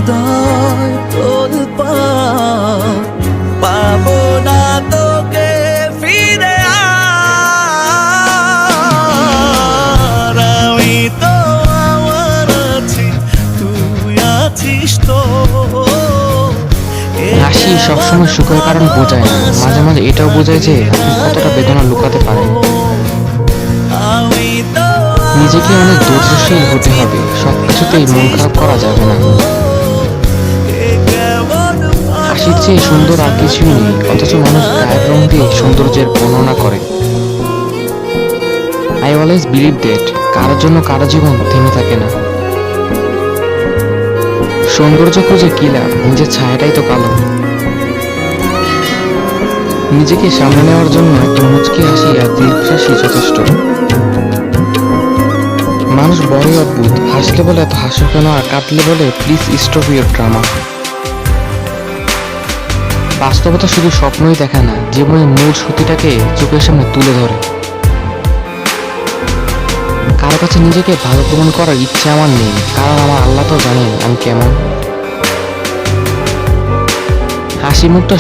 হৃদয় তোলপাড়, পাবো না তোকে ফিরে আর। আমি তো আমার আছি, তুই আছিস তো। হাসি সবসময় সুখের কারণ বোঝায় না, মাঝে মাঝে এটাও বোঝায় যে আপনি কতটা বেদনা লুকাতে পারেন। নিজেকে অনেক ধৈর্যশীল হতে হবে, সবকিছুতেই মন খারাপ করা যাবে না। হাসির চেয়ে সুন্দর আর কিছুই নেই, অথচ মানুষ গায়ের রং দিয়ে সৌন্দর্যের বর্ণনা করে। আই অলওয়েজ বিলিভ দ্যাট কারোর জন্য কারো জীবন থেমে থাকে না। সৌন্দর্য খুঁজে কি লাভ, নিজের ছায়াটাই তো কালো। নিজেকে সামনে নেওয়ার জন্য একটা মুচকি হাসি আর দীর্ঘশ্বাসই যথেষ্ট। মানুষ বড়ই অদ্ভুত, হাসলে বলে এত হাসো কেন, আর কাঁদলে বলে প্লিজ স্টপ ইউর ড্রামা। বাস্তবতা শুধু স্বপ্নই দেখে না, জীবনের মূল সত্যিটাকে চোখের সামনে তুলে ধরে। কারো কাছে নিজেকে ভালো প্রমাণ করার ইচ্ছে আমার নেই, কারণ আমার আল্লাহ তো জানেন আমি কেমন। হাসি মুখটা